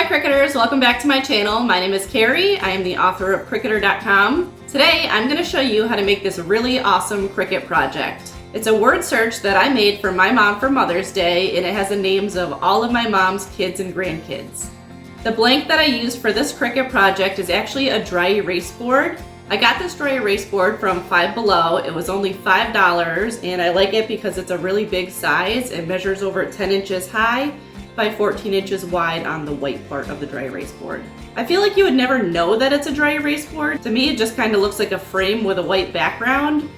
Hi Cricketers, welcome back to my channel. My name is Kerri. I am the author of Cricketer.com. Today I'm going to show you how to make this really awesome Cricut project. It's a word search that I made for my mom for Mother's Day, and it has the names of all of my mom's kids and grandkids. The blank that I used for this Cricut project is actually a dry erase board. I got this dry erase board from Five Below. It was only $5 and I like it because it's a really big size. It measures over 10 inches high by 14 inches wide on the white part of the dry erase board. I feel like you would never know that it's a dry erase board. To me, it just kind of looks like a frame with a white background.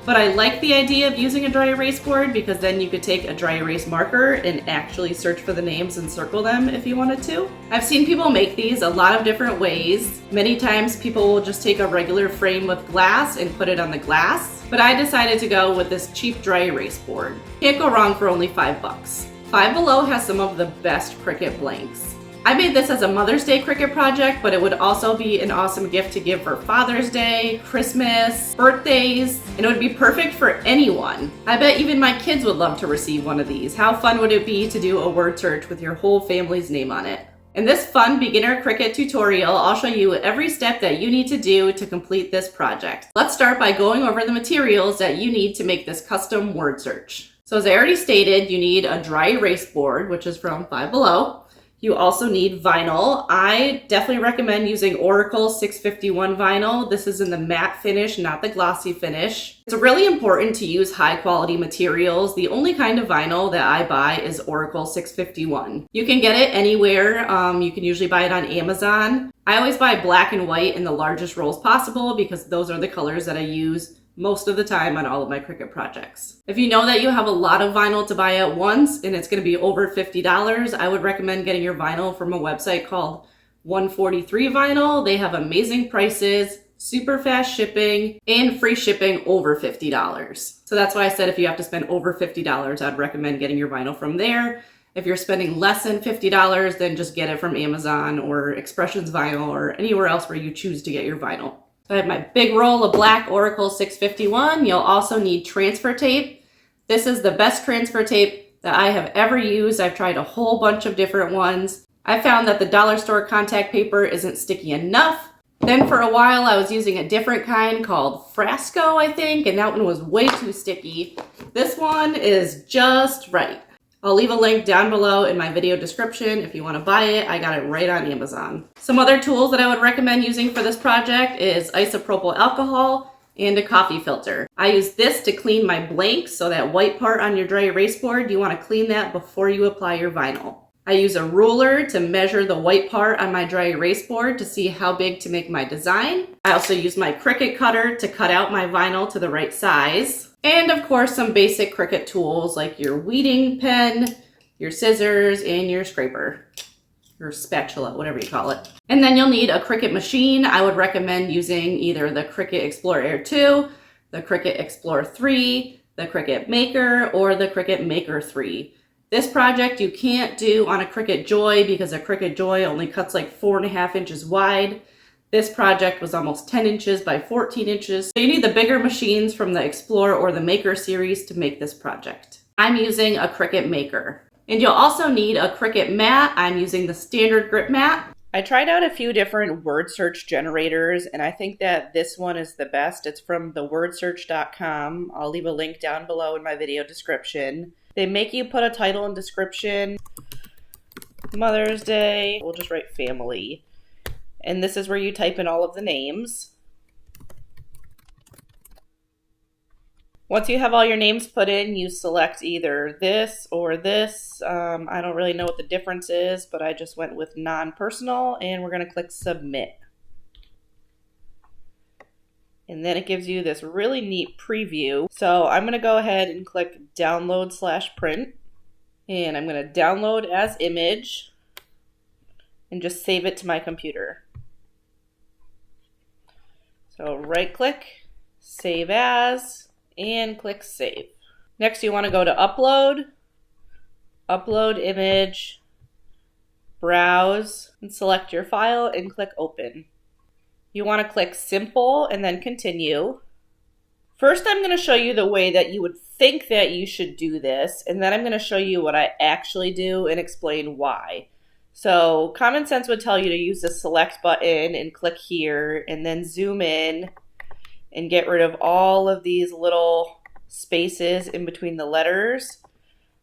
But I like the idea of using a dry erase board because then you could take a dry erase marker and actually search for the names and circle them if you wanted to. I've seen people make these a lot of different ways. Many times people will just take a regular frame with glass and put it on the glass, but I decided to go with this cheap dry erase board. Can't go wrong for only $5. Five Below has some of the best Cricut blanks. I made this as a Mother's Day Cricut project, but it would also be an awesome gift to give for Father's Day, Christmas, birthdays, and it would be perfect for anyone. I bet even my kids would love to receive one of these. How fun would it be to do a word search with your whole family's name on it? In this fun beginner Cricut tutorial, I'll show you every step that you need to do to complete this project. Let's start by going over the materials that you need to make this custom word search. So as I already stated, you need a dry erase board, which is from Five Below. You also need vinyl. I definitely recommend using Oracle 651 vinyl. This is in the matte finish, not the glossy finish. It's really important to use high quality materials. The only kind of vinyl that I buy is Oracle 651. You can get it anywhere. You can usually buy it on Amazon. I always buy black and white in the largest rolls possible because those are the colors that I use most of the time on all of my Cricut projects. If you know that you have a lot of vinyl to buy at once and it's going to be over $50, I would recommend getting your vinyl from a website called 143 Vinyl. They have amazing prices, super fast shipping, and free shipping over $50. So that's why I said if you have to spend over $50, I'd recommend getting your vinyl from there. If you're spending less than $50, then just get it from Amazon or Expressions Vinyl or anywhere else where you choose to get your vinyl. I have my big roll of black Oracle 651. You'll also need transfer tape. This is the best transfer tape that I have ever used. I've tried a whole bunch of different ones. I found that the dollar store contact paper isn't sticky enough. Then for a while I was using a different kind called Frasco, I think, and that one was way too sticky. This one is just right. I'll leave a link down below in my video description if you want to buy it. I got it right on Amazon. Some other tools that I would recommend using for this project is isopropyl alcohol and a coffee filter. I use this to clean my blanks, so that white part on your dry erase board, you want to clean that before you apply your vinyl. I use a ruler to measure the white part on my dry erase board to see how big to make my design. I also use my Cricut cutter to cut out my vinyl to the right size. And of course, some basic Cricut tools like your weeding pen, your scissors, and your scraper, or spatula, whatever you call it. And then you'll need a Cricut machine. I would recommend using either the Cricut Explorer Air 2, the Cricut Explorer 3, the Cricut Maker, or the Cricut Maker 3. This project you can't do on a Cricut Joy because a Cricut Joy only cuts like 4.5 inches wide. This project was almost 10 inches by 14 inches. So you need the bigger machines from the Explorer or the Maker series to make this project. I'm using a Cricut Maker. And you'll also need a Cricut mat. I'm using the standard grip mat. I tried out a few different word search generators and I think that this one is the best. It's from thewordsearch.com. I'll leave a link down below in my video description. They make you put a title and description. Mother's Day. We'll just write family. And this is where you type in all of the names. Once you have all your names put in, you select either this or this. I don't really know what the difference is, but I just went with non-personal, and we're going to click submit. And then it gives you this really neat preview. So I'm going to go ahead and click download/print, and I'm going to download as image and just save it to my computer. So right click, save as, and click save. Next you want to go to upload, upload image, browse, and select your file and click open. You want to click simple and then continue. First I'm going to show you the way that you would think that you should do this, and then I'm going to show you what I actually do and explain why. So common sense would tell you to use the select button and click here and then zoom in and get rid of all of these little spaces in between the letters.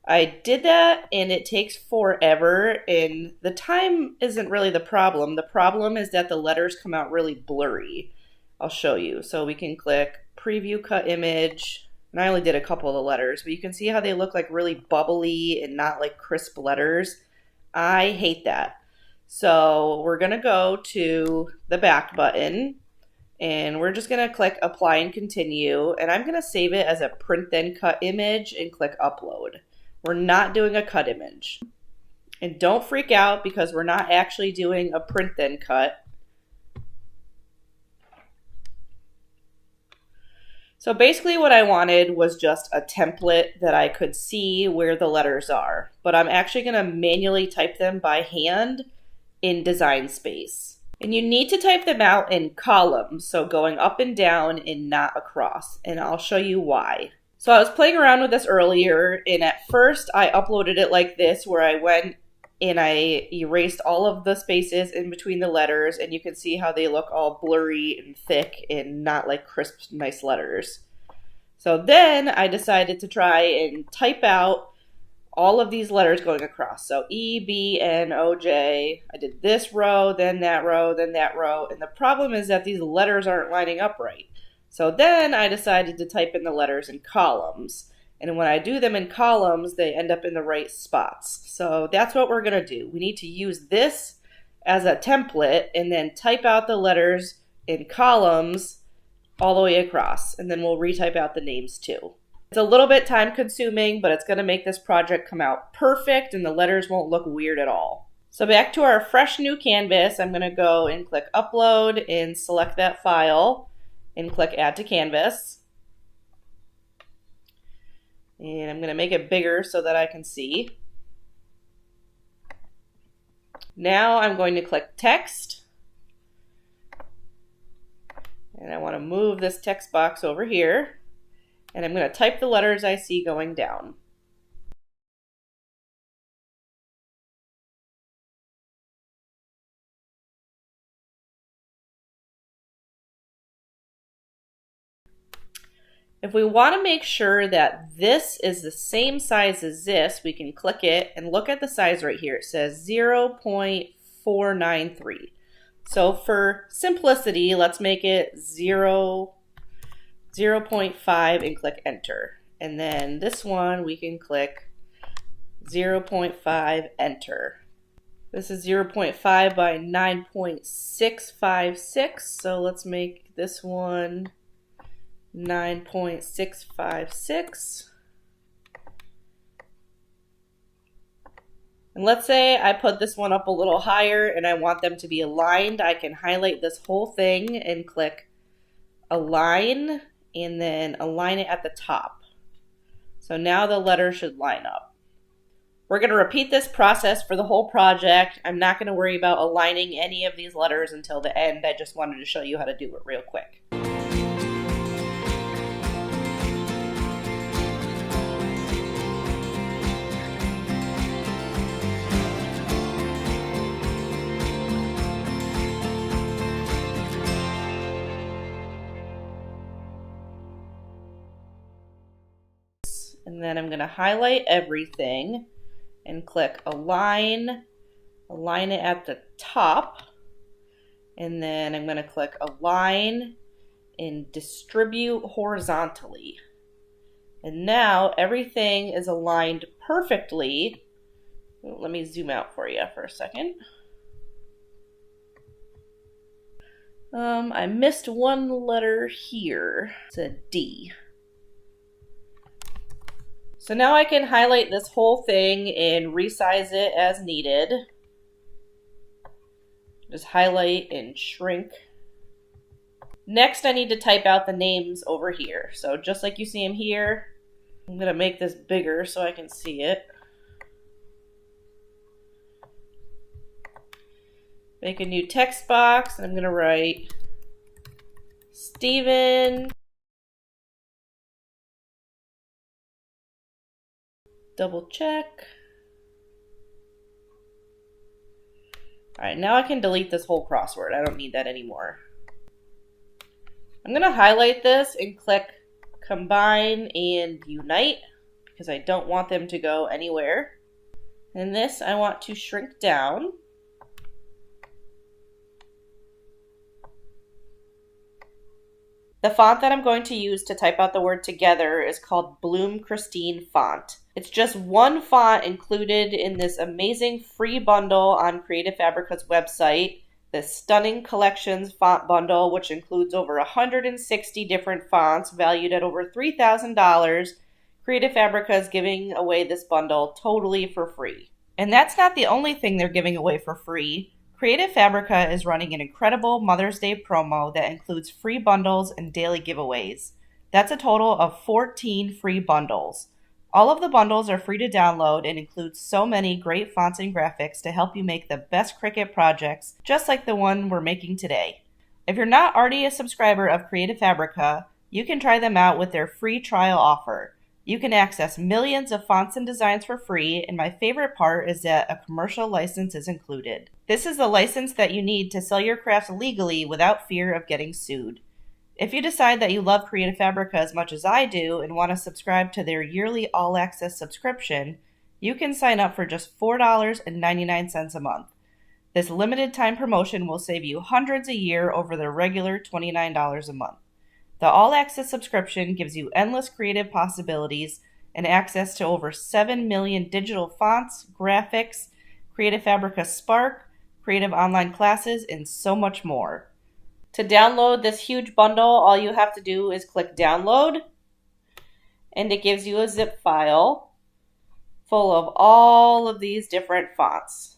I did that and it takes forever, and the time isn't really the problem. The problem is that the letters come out really blurry. I'll show you. So we can click preview cut image, and I only did a couple of the letters, but you can see how they look like really bubbly and not like crisp letters. I hate that. So we're gonna go to the back button and we're just gonna click apply and continue, and I'm gonna save it as a print then cut image and click upload. We're not doing a cut image. And don't freak out because we're not actually doing a print then cut. So basically what I wanted was just a template that I could see where the letters are, but I'm actually gonna manually type them by hand in Design Space. And you need to type them out in columns, so going up and down and not across, and I'll show you why. So I was playing around with this earlier, and at first I uploaded it like this, where I went and I erased all of the spaces in between the letters, and you can see how they look all blurry and thick and not like crisp, nice letters. So then I decided to try and type out all of these letters going across. So E, B, N, O, J. I did this row, then that row, then that row, and the problem is that these letters aren't lining up right. So then I decided to type in the letters in columns. And when I do them in columns, they end up in the right spots. So that's what we're going to do. We need to use this as a template and then type out the letters in columns all the way across. And then we'll retype out the names too. It's a little bit time consuming, but it's going to make this project come out perfect and the letters won't look weird at all. So back to our fresh new canvas, I'm going to go and click upload and select that file and click add to canvas. And I'm going to make it bigger so that I can see. Now I'm going to click text. And I want to move this text box over here. And I'm going to type the letters I see going down. If we want to make sure that this is the same size as this, we can click it and look at the size right here. It says 0.493. So for simplicity, let's make it 0.5 and click enter. And then this one we can click 0.5, enter. This is 0.5 by 9.656. So let's make this one 9.656. And let's say I put this one up a little higher and I want them to be aligned. I can highlight this whole thing and click align and then align it at the top. So now the letter should line up. We're going to repeat this process for the whole project. I'm not going to worry about aligning any of these letters until the end. I just wanted to show you how to do it real quick. And then I'm going to highlight everything and click align, align it at the top. And then I'm going to click align and distribute horizontally. And now everything is aligned perfectly. Let me zoom out for you for a second. I missed one letter here. It's a D. So now I can highlight this whole thing and resize it as needed. Just highlight and shrink. Next, I need to type out the names over here. So just like you see them here, I'm going to make this bigger so I can see it. Make a new text box, and I'm going to write Steven. Double check. All right, now I can delete this whole crossword. I don't need that anymore. I'm gonna highlight this and click Combine and Unite because I don't want them to go anywhere. And this I want to shrink down. The font that I'm going to use to type out the word together is called Bloom Christine font. It's just one font included in this amazing free bundle on Creative Fabrica's website, the Stunning Collections font bundle, which includes over 160 different fonts valued at over $3,000. Creative Fabrica is giving away this bundle totally for free. And that's not the only thing they're giving away for free. Creative Fabrica is running an incredible Mother's Day promo that includes free bundles and daily giveaways. That's a total of 14 free bundles. All of the bundles are free to download and include so many great fonts and graphics to help you make the best Cricut projects, just like the one we're making today. If you're not already a subscriber of Creative Fabrica, you can try them out with their free trial offer. You can access millions of fonts and designs for free, and my favorite part is that a commercial license is included. This is the license that you need to sell your crafts legally without fear of getting sued. If you decide that you love Creative Fabrica as much as I do and want to subscribe to their yearly all-access subscription, you can sign up for just $4.99 a month. This limited time promotion will save you hundreds a year over the regular $29 a month. The all-access subscription gives you endless creative possibilities and access to over 7 million digital fonts, graphics, Creative Fabrica Spark, creative online classes, and so much more. To download this huge bundle, all you have to do is click download, and it gives you a zip file full of all of these different fonts.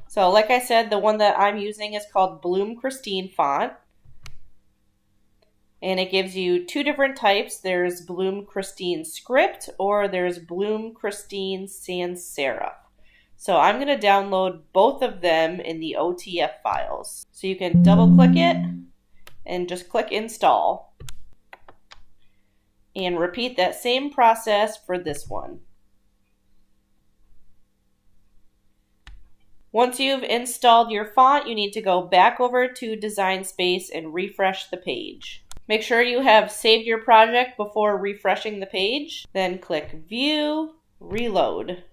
So like I said, the one that I'm using is called Bloom Christine font. And it gives you two different types. There's Bloom Christine Script or there's Bloom Christine Sans Serif. So I'm going to download both of them in the OTF files. So you can double click it and just click install. And repeat that same process for this one. Once you've installed your font, you need to go back over to Design Space and refresh the page. Make sure you have saved your project before refreshing the page. Then click View, Reload.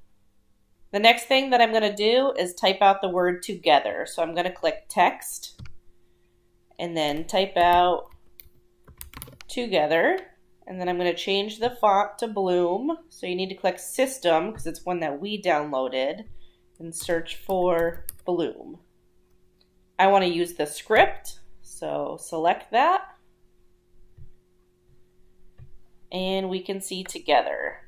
The next thing that I'm going to do is type out the word together. So I'm going to click Text and then type out together. And then I'm going to change the font to Bloom. So you need to click System because it's one that we downloaded and search for Bloom. I want to use the script, so select that. And we can see together.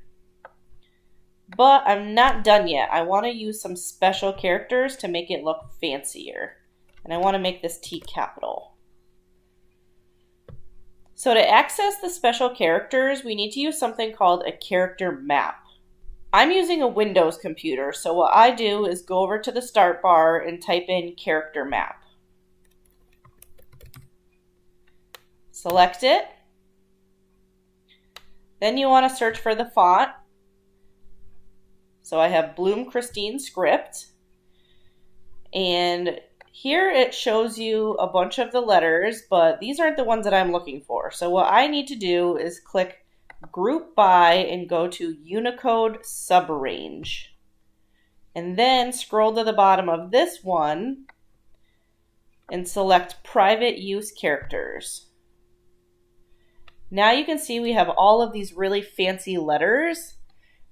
But I'm not done yet. I want to use some special characters to make it look fancier. And I want to make this T capital. So to access the special characters, we need to use something called a character map. I'm using a Windows computer, so what I do is go over to the start bar and type in character map. Select it. Then you want to search for the font. So I have Bloom Christine Script. And here it shows you a bunch of the letters, but these aren't the ones that I'm looking for. So what I need to do is click Group By and go to Unicode Subrange. And then scroll to the bottom of this one and select Private Use Characters. Now you can see we have all of these really fancy letters.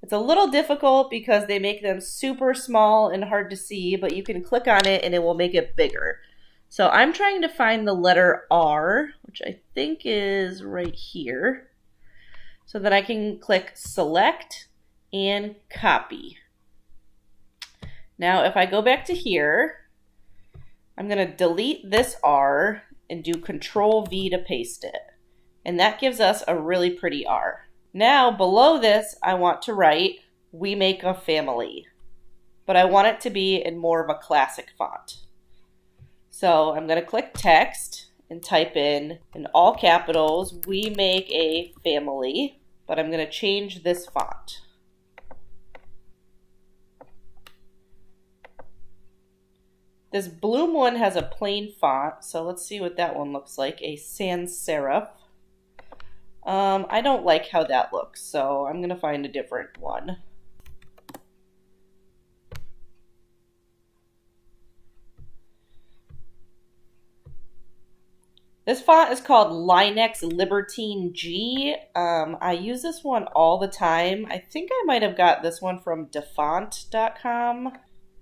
It's a little difficult because they make them super small and hard to see, but you can click on it and it will make it bigger. So I'm trying to find the letter R, which I think is right here, so that I can click Select and Copy. Now if I go back to here, I'm going to delete this R and do Control V to paste it. And that gives us a really pretty R. Now below this, I want to write, We Make a Family. But I want it to be in more of a classic font. So I'm going to click Text and type in all capitals, We Make a Family. But I'm going to change this font. This Bloom one has a plain font, so let's see what that one looks like, a sans serif. I don't like how that looks, so I'm going to find a different one. This font is called Linex Libertine G. I use this one all the time. I think I might have got this one from defont.com.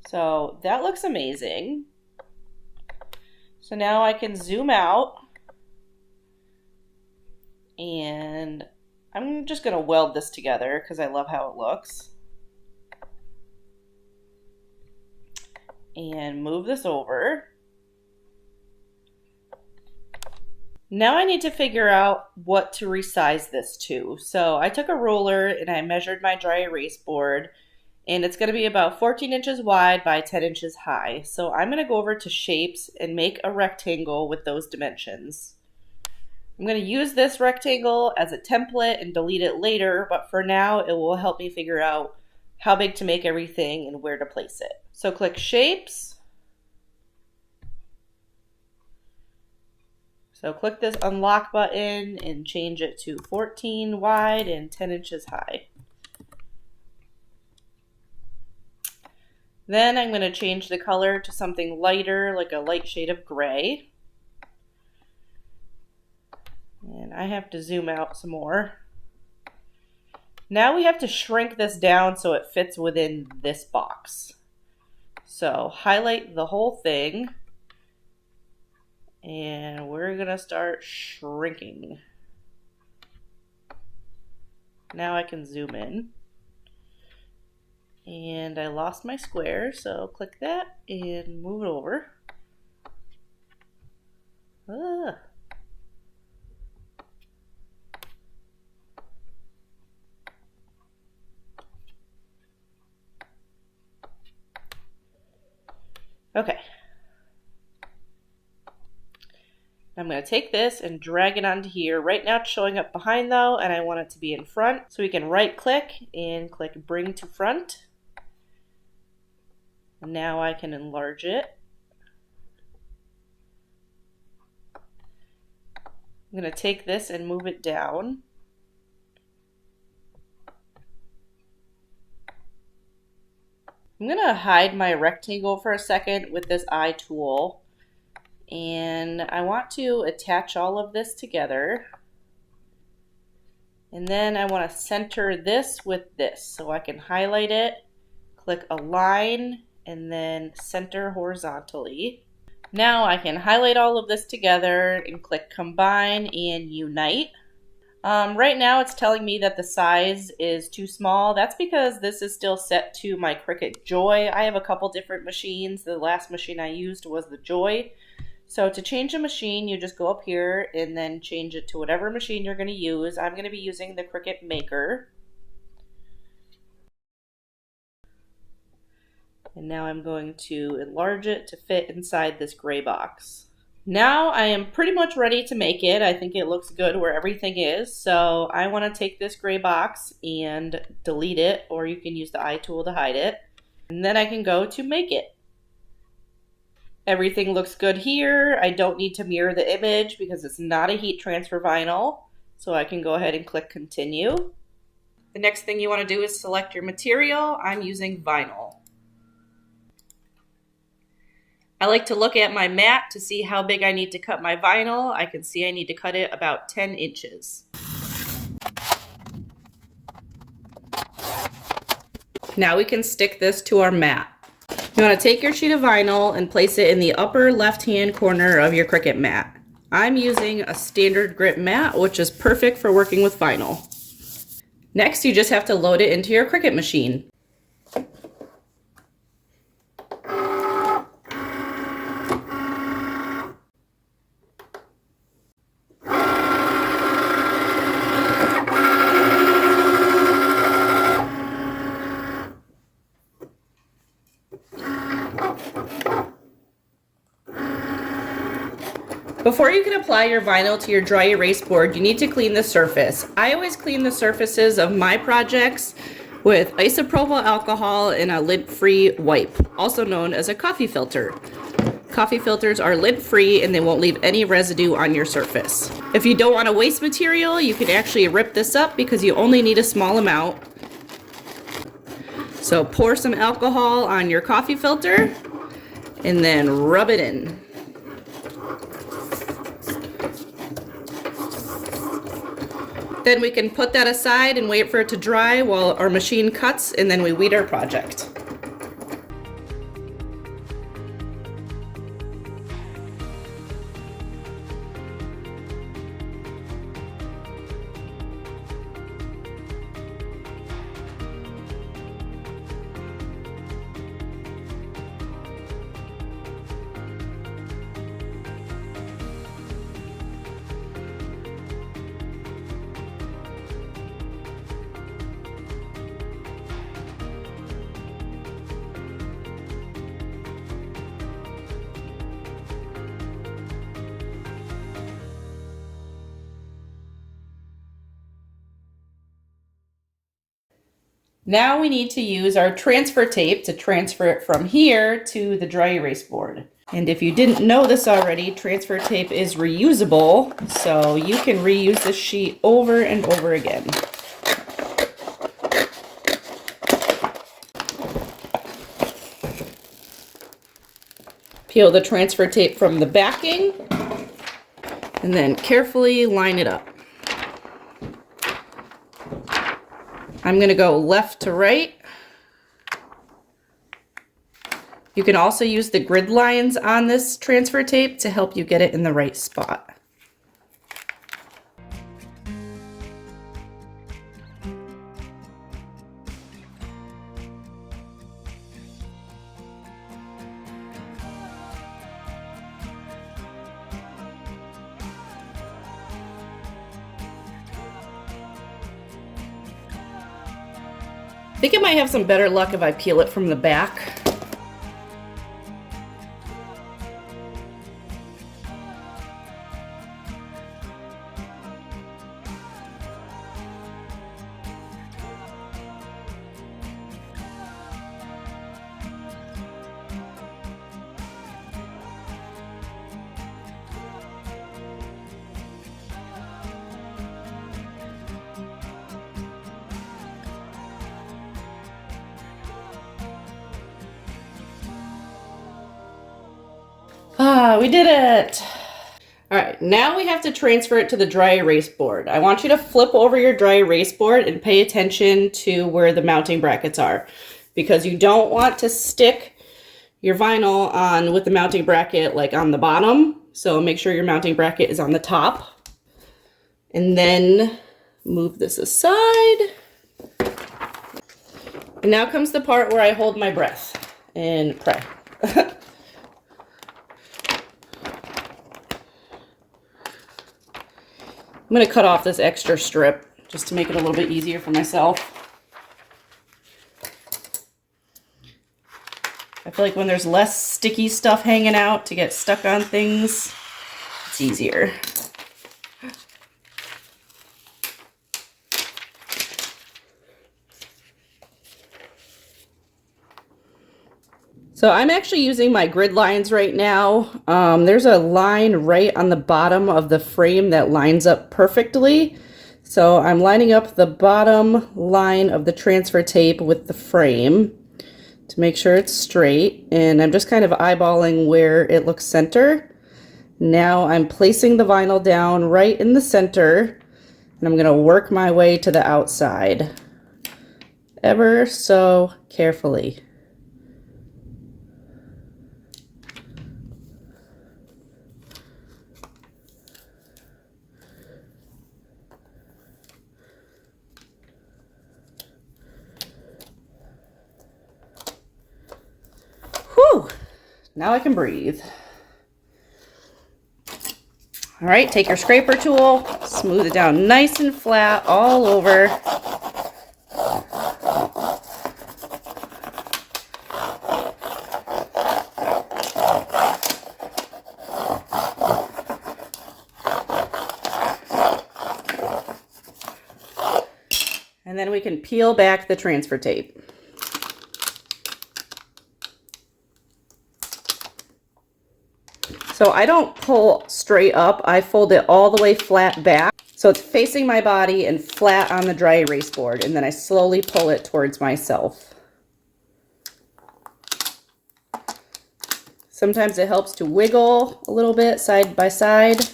So that looks amazing. So now I can zoom out. And I'm just going to weld this together because I love how it looks. And move this over. Now I need to figure out what to resize this to. So I took a ruler and I measured my dry erase board, and it's going to be about 14 inches wide by 10 inches high. So I'm going to go over to shapes and make a rectangle with those dimensions. I'm going to use this rectangle as a template and delete it later, but for now it will help me figure out how big to make everything and where to place it. So click shapes. So click this unlock button and change it to 14 wide and 10 inches high. Then I'm going to change the color to something lighter, like a light shade of gray. And I have to zoom out some more. Now we have to shrink this down so it fits within this box. So highlight the whole thing. And we're going to start shrinking. Now I can zoom in. And I lost my square, so click that and move it over. Okay. I'm going to take this and drag it onto here. Right now it's showing up behind though, and I want it to be in front. So we can right click and click bring to front. And now I can enlarge it. I'm going to take this and move it down. I'm going to hide my rectangle for a second with this eye tool. And I want to attach all of this together. And then I want to center this with this. So I can highlight it, click align, and then center horizontally. Now I can highlight all of this together and click combine and unite. Right now it's telling me that the size is too small. That's because this is still set to my Cricut Joy. I have a couple different machines. The last machine I used was the Joy. So to change a machine, you just go up here and then change it to whatever machine you're going to use. I'm going to be using the Cricut Maker. And now I'm going to enlarge it to fit inside this gray box. Now I am pretty much ready to make it. I think it looks good where everything is. So I want to take this gray box and delete it, or you can use the eye tool to hide it. And then I can go to make it. Everything looks good here. I don't need to mirror the image because it's not a heat transfer vinyl. So I can go ahead and click continue. The next thing you want to do is select your material. I'm using vinyl. I like to look at my mat to see how big I need to cut my vinyl. I can see I need to cut it about 10 inches. Now we can stick this to our mat. You want to take your sheet of vinyl and place it in the upper left-hand corner of your Cricut mat. I'm using a standard grip mat, which is perfect for working with vinyl. Next, you just have to load it into your Cricut machine. Before you can apply your vinyl to your dry erase board, you need to clean the surface. I always clean the surfaces of my projects with isopropyl alcohol and a lid-free wipe, also known as a coffee filter. Coffee filters are lid-free and they won't leave any residue on your surface. If you don't want to waste material, you can actually rip this up because you only need a small amount. So pour some alcohol on your coffee filter and then rub it in. Then we can put that aside and wait for it to dry while our machine cuts, and then we weed our project. Now we need to use our transfer tape to transfer it from here to the dry erase board. And if you didn't know this already, transfer tape is reusable, so you can reuse this sheet over and over again. Peel the transfer tape from the backing and then carefully line it up. I'm going to go left to right. You can also use the grid lines on this transfer tape to help you get it in the right spot. I think I might have some better luck if I peel it from the back. We did it! Alright, now we have to transfer it to the dry erase board. I want you to flip over your dry erase board and pay attention to where the mounting brackets are, because you don't want to stick your vinyl on with the mounting bracket like on the bottom. So make sure your mounting bracket is on the top. And then move this aside. And now comes the part where I hold my breath and pray. I'm going to cut off this extra strip just to make it a little bit easier for myself. I feel like when there's less sticky stuff hanging out to get stuck on things, it's easier. So I'm actually using my grid lines right now. There's a line right on the bottom of the frame that lines up perfectly. So I'm lining up the bottom line of the transfer tape with the frame to make sure it's straight. And I'm just kind of eyeballing where it looks center. Now I'm placing the vinyl down right in the center, and I'm going to work my way to the outside ever so carefully. Whew! Now I can breathe. All right, take your scraper tool, smooth it down nice and flat all over. And then we can peel back the transfer tape. So I don't pull straight up, I fold it all the way flat back. So it's facing my body and flat on the dry erase board, and then I slowly pull it towards myself. Sometimes it helps to wiggle a little bit side by side.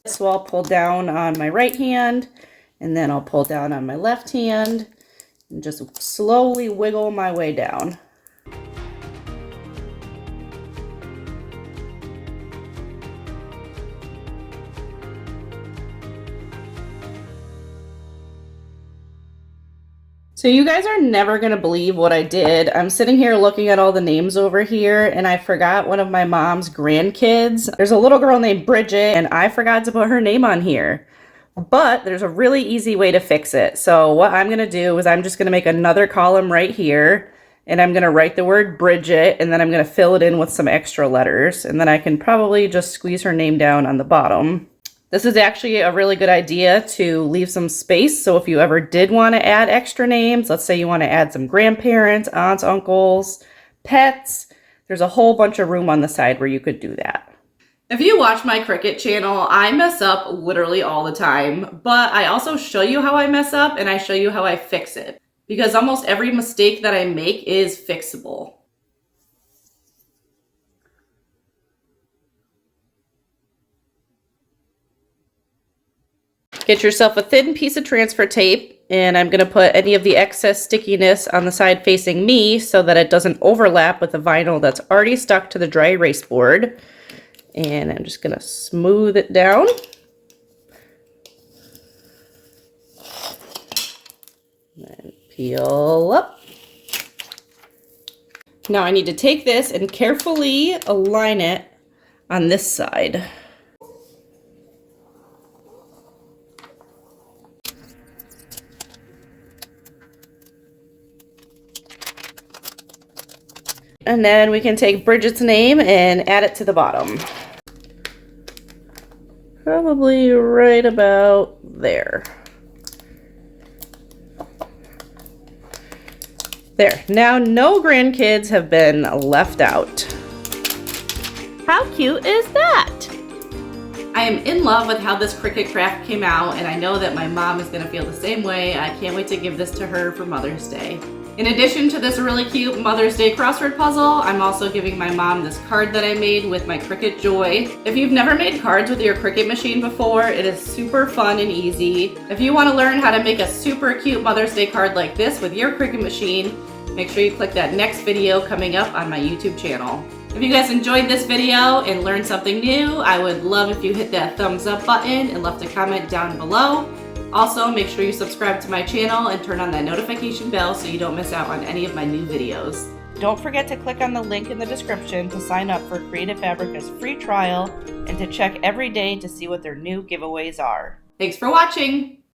So I'll pull down on my right hand, and then I'll pull down on my left hand, and just slowly wiggle my way down. So you guys are never gonna believe what I did. I'm sitting here looking at all the names over here, and I forgot one of my mom's grandkids. There's a little girl named Bridget, and I forgot to put her name on here. But there's a really easy way to fix it. So what I'm gonna do is I'm just gonna make another column right here, and I'm gonna write the word Bridget, and then I'm gonna fill it in with some extra letters, and then I can probably just squeeze her name down on the bottom. This is actually a really good idea to leave some space. So if you ever did want to add extra names, let's say you want to add some grandparents, aunts, uncles, pets, there's a whole bunch of room on the side where you could do that. If you watch my Cricut channel, I mess up literally all the time, but I also show you how I mess up and I show you how I fix it, because almost every mistake that I make is fixable. Get yourself a thin piece of transfer tape, and I'm going to put any of the excess stickiness on the side facing me so that it doesn't overlap with the vinyl that's already stuck to the dry erase board. And I'm just going to smooth it down. And peel up. Now I need to take this and carefully align it on this side. And then we can take Bridget's name and add it to the bottom. Probably right about there. There. Now no grandkids have been left out. How cute is that? I am in love with how this Cricut craft came out, and I know that my mom is going to feel the same way. I can't wait to give this to her for Mother's Day. In addition to this really cute Mother's Day crossword puzzle, I'm also giving my mom this card that I made with my Cricut Joy. If you've never made cards with your Cricut machine before, it is super fun and easy. If you want to learn how to make a super cute Mother's Day card like this with your Cricut machine, make sure you click that next video coming up on my YouTube channel. If you guys enjoyed this video and learned something new, I would love if you hit that thumbs up button and left a comment down below. Also, make sure you subscribe to my channel and turn on that notification bell so you don't miss out on any of my new videos. Don't forget to click on the link in the description to sign up for Creative Fabrica's free trial and to check every day to see what their new giveaways are. Thanks for watching!